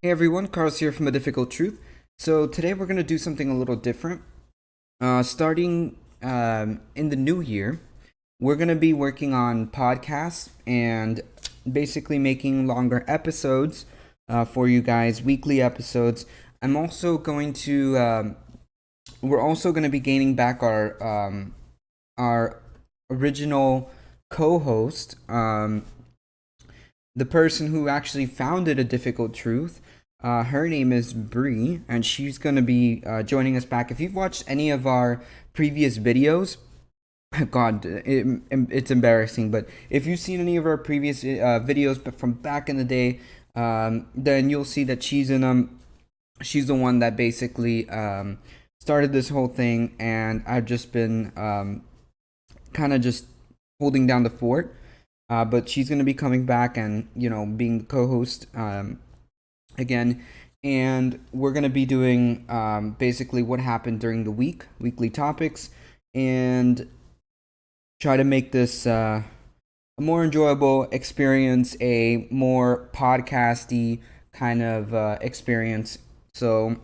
Hey everyone, Carl's here from A Difficult Truth. So today we're going to do something a little different. Starting in the new year, we're going to be working on podcasts and basically making longer episodes for you guys, weekly episodes. I'm also going to, we're also going to be gaining back our original co-host, the person who actually founded A Difficult Truth. Her name is Bree, and she's going to be joining us back. If you've watched any of our previous videos, God, it's embarrassing, but if you've seen any of our previous videos but from back in the day, then you'll see that she's in them. She's the one that basically started this whole thing, and I've just been kind of just holding down the fort. But she's going to be coming back and, being the co-host again. And we're going to be doing basically what happened during the week, weekly topics, and try to make this a more enjoyable experience, a more podcasty kind of experience. So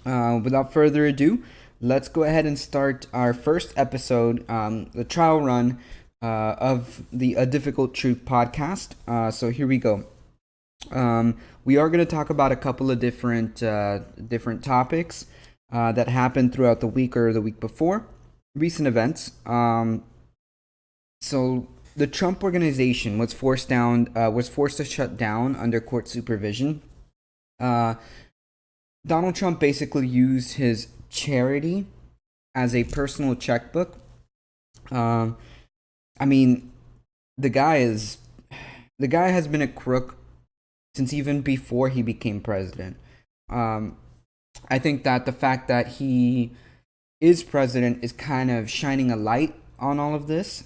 without further ado, let's go ahead and start our first episode, the trial run of the A Difficult Truth podcast. So here we go. We are going to talk about a couple of different topics that happened throughout the week or the week before, recent events. So the Trump organization was forced to shut down under court supervision. Donald Trump basically used his charity as a personal checkbook. I mean, the guy has been a crook since even before he became president. I think that the fact that he is president is kind of shining a light on all of this.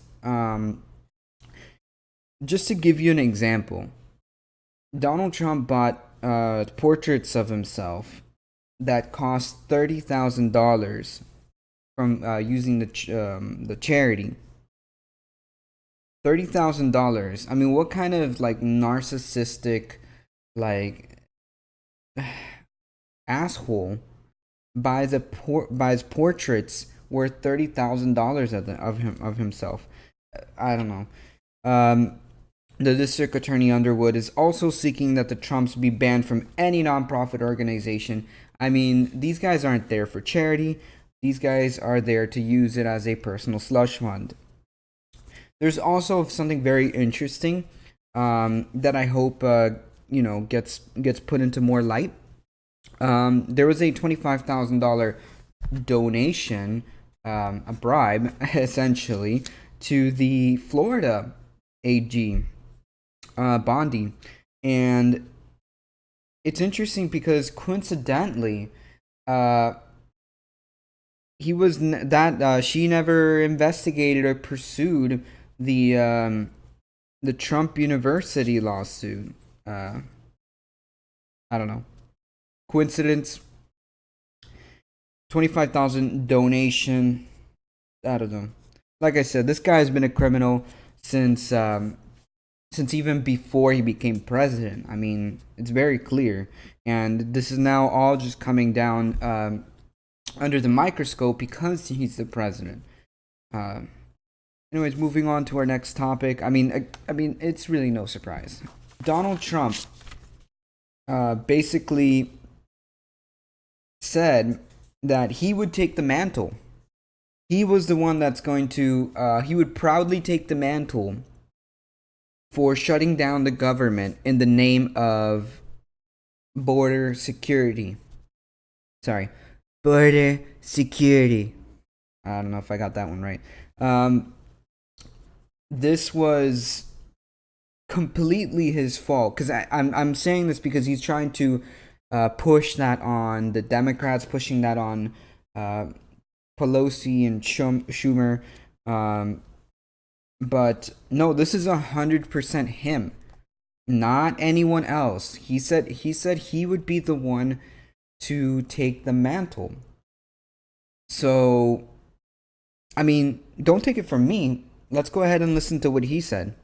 Just to give you an example, Donald Trump bought portraits of himself that cost $30,000 from using the charity. $30,000. I mean, what kind of like narcissistic, like asshole buys portraits worth $30,000 of himself? I don't know. The district attorney Underwood is also seeking that the Trumps be banned from any nonprofit organization. I mean, these guys aren't there for charity. These guys are there to use it as a personal slush fund. There's also something very interesting that I hope gets put into more light. There was a $25,000 donation, a bribe essentially, to the Florida AG, Bondi, and it's interesting because coincidentally, she never investigated or pursued the Trump University lawsuit. I don't know. Coincidence? 25,000 donation. I don't know. Like I said, this guy has been a criminal since even before he became president. I mean, it's very clear, and this is now all just coming down under the microscope because he's the president. Anyways, moving on to our next topic. I mean, it's really no surprise. Donald Trump basically said that he would take the mantle. He was the one that's going to. He would proudly take the mantle for shutting down the government in the name of border security. Sorry, border security. I don't know if I got that one right. This was completely his fault, because I'm saying this because he's trying to push that on the Democrats, pushing that on Pelosi and Schumer, but no, this is 100% him, not anyone else. He said he would be the one to take the mantle. So, I mean, don't take it from me. Let's go ahead and listen to what he said.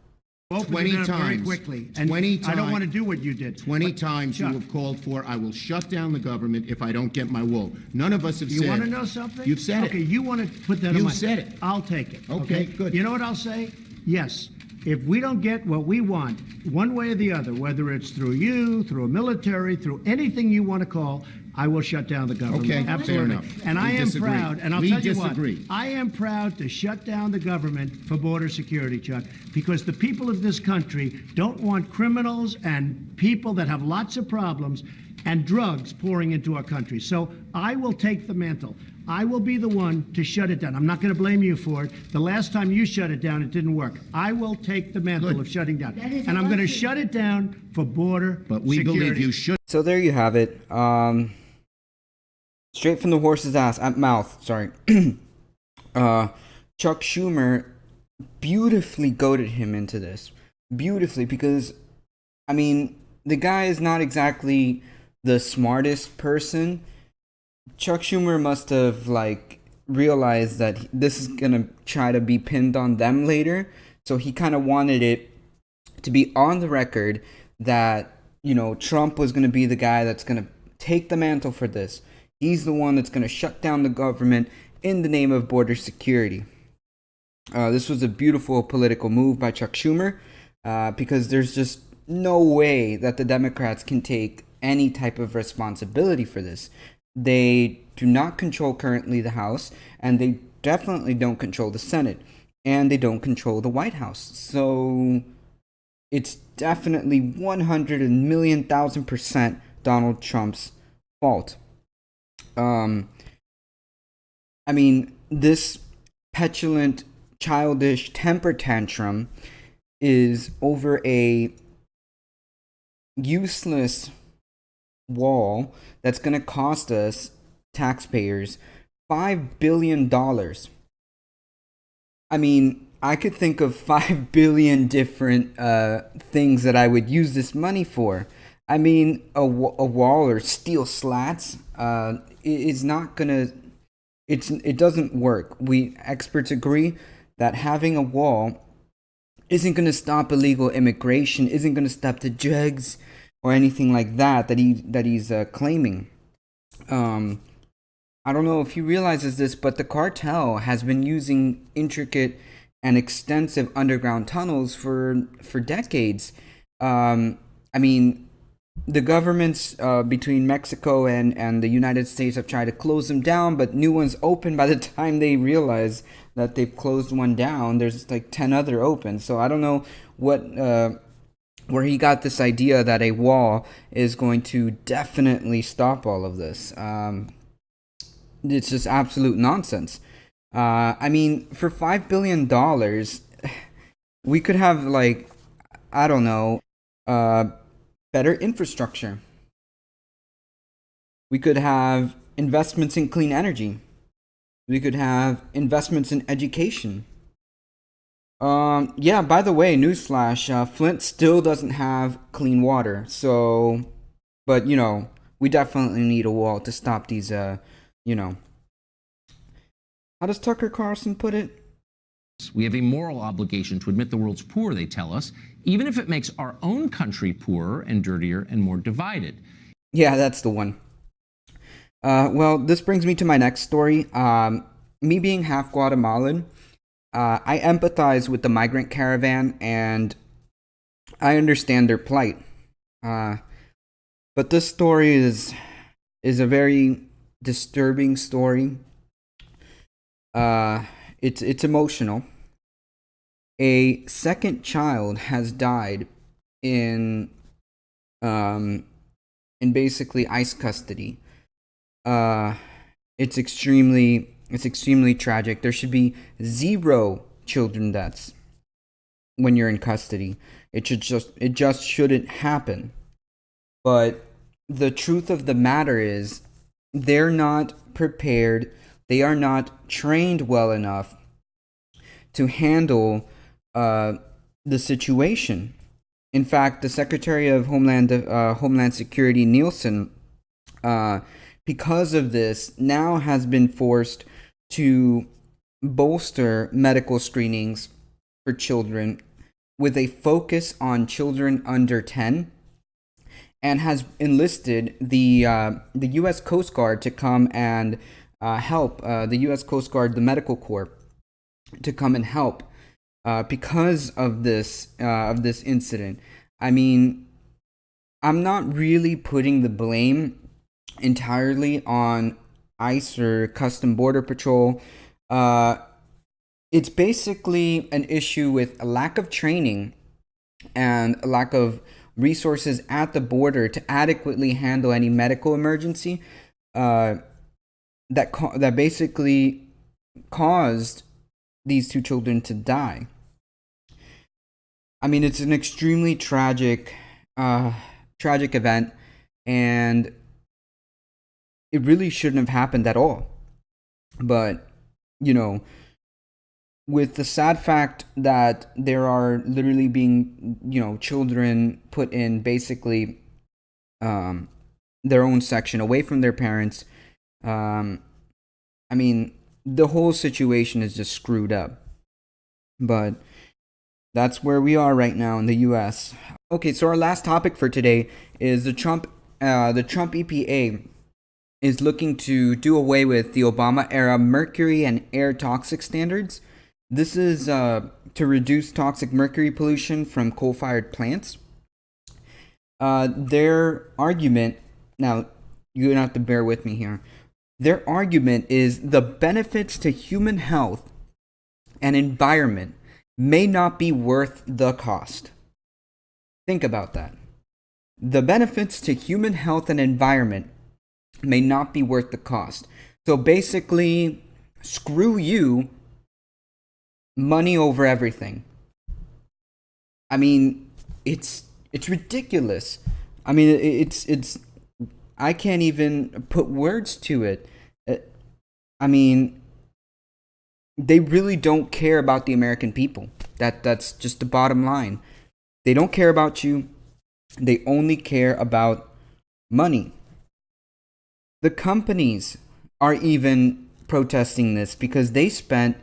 20 it up very times. quickly. And 20 I don't times. want to do what you did. 20 But, times you Chuck, have called for, I will shut down the government if I don't get my wool. None of us have said. You want to know something? You've said okay, it. you want to put that on You've my... said it. I'll take it. Okay, good. You know what I'll say? Yes. If we don't get what we want, one way or the other, whether it's through you, through a military, through anything you want to call, I will shut down the government. Okay, fair absolutely. enough. And We I am disagree. proud, and I'll We tell you disagree. what, I am proud to shut down the government for border security, Chuck, because the people of this country don't want criminals and people that have lots of problems and drugs pouring into our country. So I will take the mantle. I will be the one to shut it down. I'm not going to blame you for it. The last time you shut it down, it didn't work. I will take the mantle of shutting down. And I'm going to shut it down for border But we security. believe you should. So there you have it. Straight from the horse's mouth. Sorry. Chuck Schumer beautifully goaded him into this. Beautifully, because, I mean, the guy is not exactly the smartest person. Chuck Schumer must have, like, realized that this is going to try to be pinned on them later. So he kind of wanted it to be on the record that, you know, Trump was going to be the guy that's going to take the mantle for this. He's the one that's going to shut down the government in the name of border security. This was a beautiful political move by Chuck Schumer, because there's just no way that the Democrats can take any type of responsibility for this. They do not control currently the House, and they definitely don't control the Senate, and they don't control the White House. So it's definitely 100,000,000% Donald Trump's fault. I mean, this petulant, childish temper tantrum is over a useless wall that's going to cost us, taxpayers, $5 billion. I mean, I could think of 5 billion different things that I would use this money for. I mean, a wall or steel slats is not gonna. It doesn't work. We experts agree that having a wall isn't gonna stop illegal immigration, isn't gonna stop the drugs or anything like that he's claiming. I don't know if he realizes this, but the cartel has been using intricate and extensive underground tunnels for decades. I mean, the governments between Mexico and the United States have tried to close them down, but new ones open. By the time they realize that they've closed one down, there's like 10 other open. So I don't know where he got this idea that a wall is going to definitely stop all of this. It's just absolute nonsense. I mean, for $5 billion, we could have, like, I don't know, better infrastructure. We could have investments in clean energy. We could have investments in education. Yeah, by the way, newsflash, Flint still doesn't have clean water. So, but, you know, we definitely need a wall to stop these, you know. How does Tucker Carlson put it? We have a moral obligation to admit the world's poor, they tell us, even if it makes our own country poorer and dirtier and more divided. Yeah, that's the one. Well, this brings me to my next story. Me being half Guatemalan, I empathize with the migrant caravan and I understand their plight. But this story is a very disturbing story. It's emotional. A second child has died in basically ICE custody. It's extremely tragic. There should be 0 children deaths when you're in custody. It just shouldn't happen. But the truth of the matter is they're not prepared. They are not trained well enough to handle the situation. In fact, the Secretary of Homeland Security, Nielsen, because of this, now has been forced to bolster medical screenings for children with a focus on children under 10, and has enlisted the U.S. Coast Guard to come and help, the U.S. Coast Guard, the Medical Corps, to come and help because of this incident. I mean, I'm not really putting the blame entirely on ICE or Custom Border Patrol. It's basically an issue with a lack of training and a lack of resources at the border to adequately handle any medical emergency that basically caused these two children to die. I mean, it's an extremely tragic event, and it really shouldn't have happened at all. But, with the sad fact that there are literally being, children put in basically their own section away from their parents, I mean, the whole situation is just screwed up. But that's where we are right now in the U.S. Okay, so our last topic for today is the Trump EPA is looking to do away with the Obama-era mercury and air toxic standards. This is to reduce toxic mercury pollution from coal-fired plants. Their argument, now you're going to have to bear with me here. Their argument is the benefits to human health and environment may not be worth the cost. Think about that. The benefits to human health and environment may not be worth the cost. So basically, screw you, money over everything. I mean, it's ridiculous. I mean, it's I can't even put words to it. I mean, they really don't care about the American people. That's just the bottom line. They don't care about you. They only care about money. The companies are even protesting this because they spent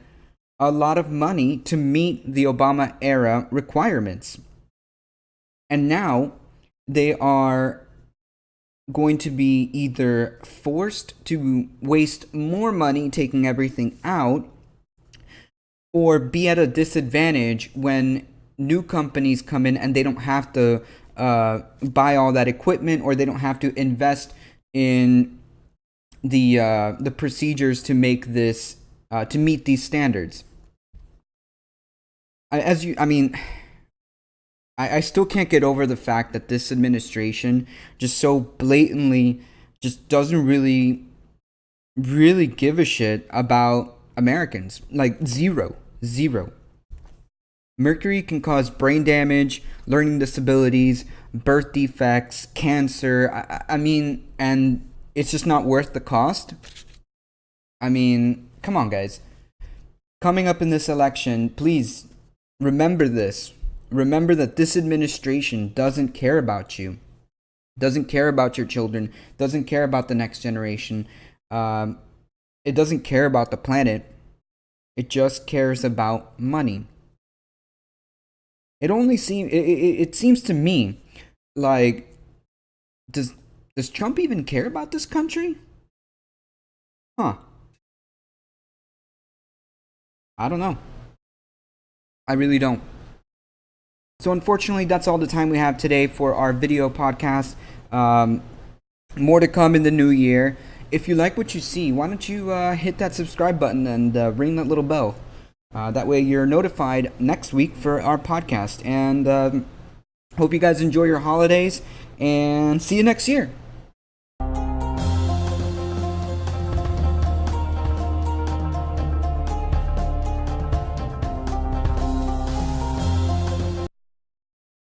a lot of money to meet the Obama era requirements. And now they are going to be either forced to waste more money taking everything out, or be at a disadvantage when new companies come in and they don't have to buy all that equipment, or they don't have to invest in the procedures to make this to meet these standards. I still can't get over the fact that this administration just so blatantly just doesn't really give a shit about Americans. Like zero. Mercury can cause brain damage, learning disabilities, birth defects, cancer. I mean, and it's just not worth the cost. I mean, come on, guys. Coming up in this election, please remember this. Remember that this administration doesn't care about you, doesn't care about your children, doesn't care about the next generation. It doesn't care about the planet. It just cares about money. It seems to me like, does Trump even care about this country? Huh. I don't know. I really don't. So unfortunately, that's all the time we have today for our video podcast. More to come in the new year. If you like what you see, why don't you hit that subscribe button and ring that little bell. That way you're notified next week for our podcast. And hope you guys enjoy your holidays, and see you next year.